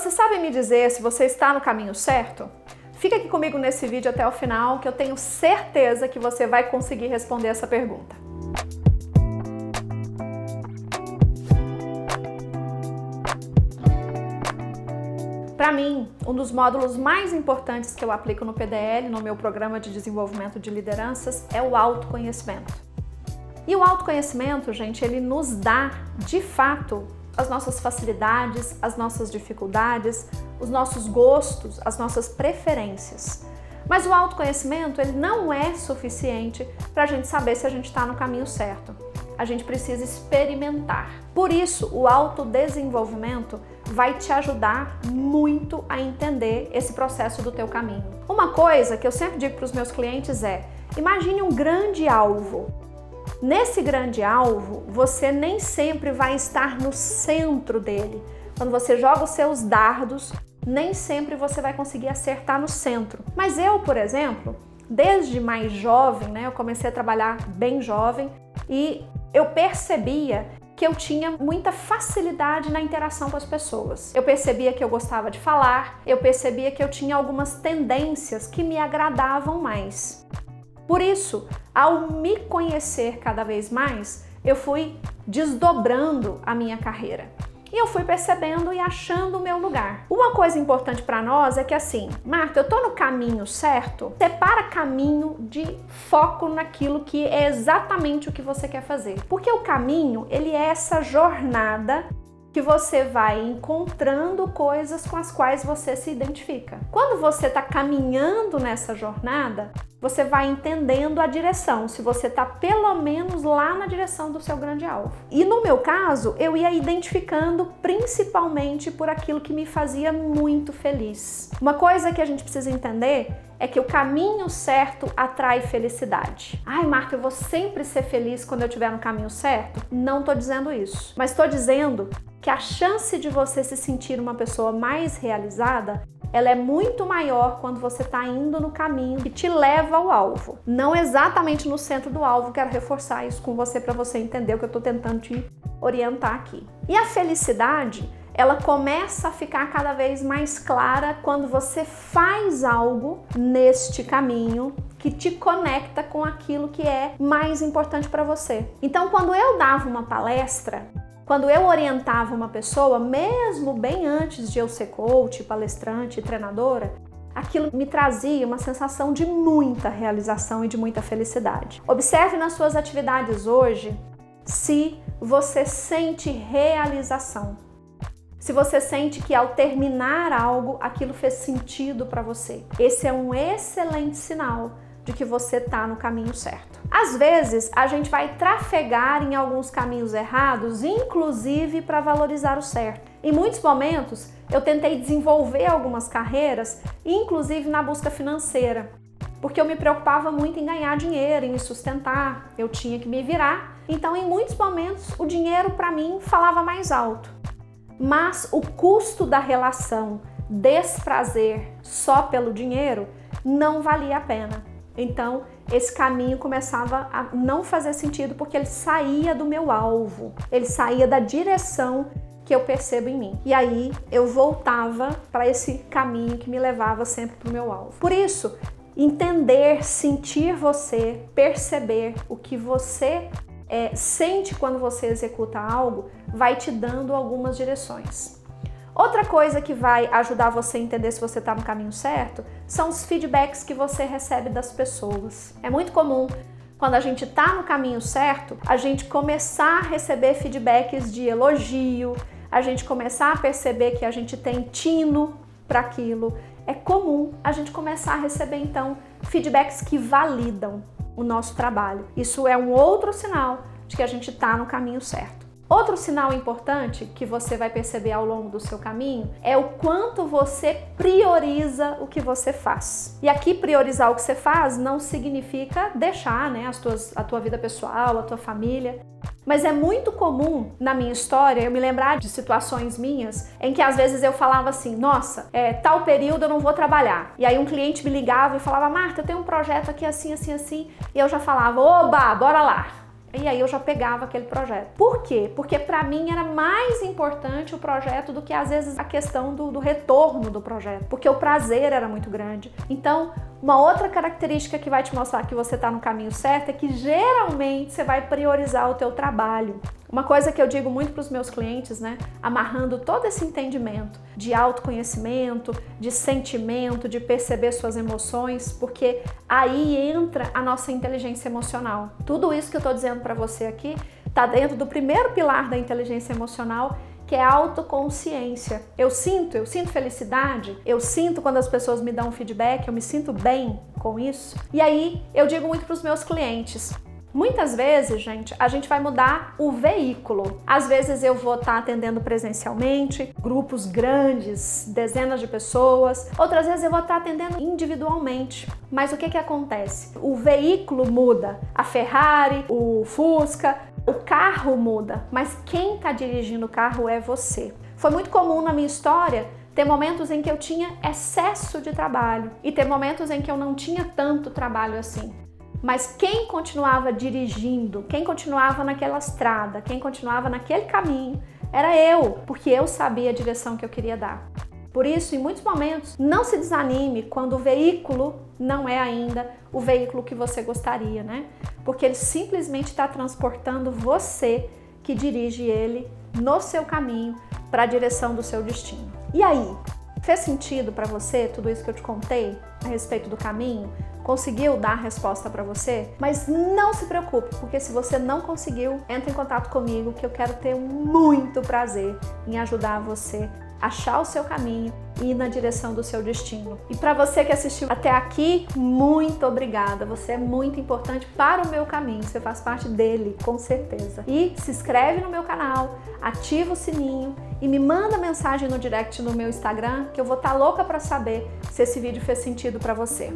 Você sabe me dizer se você está no caminho certo? Fica aqui comigo nesse vídeo até o final, que eu tenho certeza que você vai conseguir responder essa pergunta. Para mim, um dos módulos mais importantes que eu aplico no PDL, no meu programa de desenvolvimento de lideranças, é o autoconhecimento. E o autoconhecimento, gente, ele nos dá, de fato, as nossas facilidades, as nossas dificuldades, os nossos gostos, as nossas preferências. Mas o autoconhecimento, ele não é suficiente para a gente saber se a gente está no caminho certo. A gente precisa experimentar. Por isso, o autodesenvolvimento vai te ajudar muito a entender esse processo do teu caminho. Uma coisa que eu sempre digo para os meus clientes é: imagine um grande alvo. Nesse grande alvo, você nem sempre vai estar no centro dele. Quando você joga os seus dardos, nem sempre você vai conseguir acertar no centro. Mas eu, por exemplo, desde mais jovem, eu comecei a trabalhar bem jovem e eu percebia que eu tinha muita facilidade na interação com as pessoas. Eu percebia que eu gostava de falar, eu percebia que eu tinha algumas tendências que me agradavam mais. Por isso, ao me conhecer cada vez mais, eu fui desdobrando a minha carreira. E eu fui percebendo e achando o meu lugar. Uma coisa importante para nós é que assim, Marta, eu tô no caminho certo? Separa caminho de foco naquilo que é exatamente o que você quer fazer. Porque o caminho, ele é essa jornada que você vai encontrando coisas com as quais você se identifica. Quando você está caminhando nessa jornada, você vai entendendo a direção, se você está pelo menos lá na direção do seu grande alvo. E no meu caso, eu ia identificando principalmente por aquilo que me fazia muito feliz. Uma coisa que a gente precisa entender é que o caminho certo atrai felicidade. Ai, Marta, eu vou sempre ser feliz quando eu estiver no caminho certo? Não estou dizendo isso, mas estou dizendo que a chance de você se sentir uma pessoa mais realizada, ela é muito maior quando você está indo no caminho que te leva ao alvo. Não exatamente no centro do alvo, quero reforçar isso com você para você entender o que eu estou tentando te orientar aqui. E a felicidade, ela começa a ficar cada vez mais clara quando você faz algo neste caminho que te conecta com aquilo que é mais importante para você. Então, quando eu dava uma palestra, quando eu orientava uma pessoa, mesmo bem antes de eu ser coach, palestrante, treinadora, aquilo me trazia uma sensação de muita realização e de muita felicidade. Observe nas suas atividades hoje se você sente realização. Se você sente que ao terminar algo, aquilo fez sentido para você. Esse é um excelente sinal de que você está no caminho certo. Às vezes, a gente vai trafegar em alguns caminhos errados, inclusive para valorizar o certo. Em muitos momentos, eu tentei desenvolver algumas carreiras, inclusive na busca financeira, porque eu me preocupava muito em ganhar dinheiro, em me sustentar, eu tinha que me virar. Então, em muitos momentos, o dinheiro para mim falava mais alto. Mas o custo da relação desprazer só pelo dinheiro não valia a pena. Então, esse caminho começava a não fazer sentido porque ele saía do meu alvo, ele saía da direção que eu percebo em mim. E aí eu voltava para esse caminho que me levava sempre para o meu alvo. Por isso, entender, sentir você, perceber o que você sente quando você executa algo, vai te dando algumas direções. Outra coisa que vai ajudar você a entender se você está no caminho certo são os feedbacks que você recebe das pessoas. É muito comum, quando a gente está no caminho certo, a gente começar a receber feedbacks de elogio, a gente começar a perceber que a gente tem tino para aquilo. É comum a gente começar a receber, então, feedbacks que validam o nosso trabalho. Isso é um outro sinal de que a gente está no caminho certo. Outro sinal importante que você vai perceber ao longo do seu caminho é o quanto você prioriza o que você faz. E aqui priorizar o que você faz não significa deixar, a tua vida pessoal, a tua família. Mas é muito comum na minha história eu me lembrar de situações minhas em que às vezes eu falava assim, nossa, tal período eu não vou trabalhar. E aí um cliente me ligava e falava, Marta, eu tenho um projeto aqui assim, assim, assim. E eu já falava, oba, bora lá. E aí eu já pegava aquele projeto. Por quê? Porque para mim era mais importante o projeto do que às vezes a questão do retorno do projeto, porque o prazer era muito grande. Então, uma outra característica que vai te mostrar que você está no caminho certo é que geralmente você vai priorizar o teu trabalho. Uma coisa que eu digo muito para os meus clientes, né? Amarrando todo esse entendimento de autoconhecimento, de sentimento, de perceber suas emoções, porque aí entra a nossa inteligência emocional. Tudo isso que eu estou dizendo para você aqui está dentro do primeiro pilar da inteligência emocional, que é a autoconsciência. Eu sinto felicidade, eu sinto quando as pessoas me dão um feedback, eu me sinto bem com isso. E aí eu digo muito para os meus clientes, muitas vezes, gente, a gente vai mudar o veículo. Às vezes eu vou estar atendendo presencialmente, grupos grandes, dezenas de pessoas. Outras vezes eu vou estar atendendo individualmente. Mas o que acontece? O veículo muda. A Ferrari, o Fusca, o carro muda. Mas quem está dirigindo o carro é você. Foi muito comum na minha história ter momentos em que eu tinha excesso de trabalho e ter momentos em que eu não tinha tanto trabalho assim. Mas quem continuava dirigindo, quem continuava naquela estrada, quem continuava naquele caminho, era eu, porque eu sabia a direção que eu queria dar. Por isso, em muitos momentos, não se desanime quando o veículo não é ainda o veículo que você gostaria, né? Porque ele simplesmente está transportando você que dirige ele no seu caminho para a direção do seu destino. E aí, fez sentido para você tudo isso que eu te contei a respeito do caminho? Conseguiu dar a resposta para você? Mas não se preocupe, porque se você não conseguiu, entre em contato comigo que eu quero ter muito prazer em ajudar você a achar o seu caminho e ir na direção do seu destino. E para você que assistiu até aqui, muito obrigada. Você é muito importante para o meu caminho, você faz parte dele, com certeza. E se inscreve no meu canal, ativa o sininho e me manda mensagem no direct no meu Instagram, que eu vou estar louca para saber se esse vídeo fez sentido para você.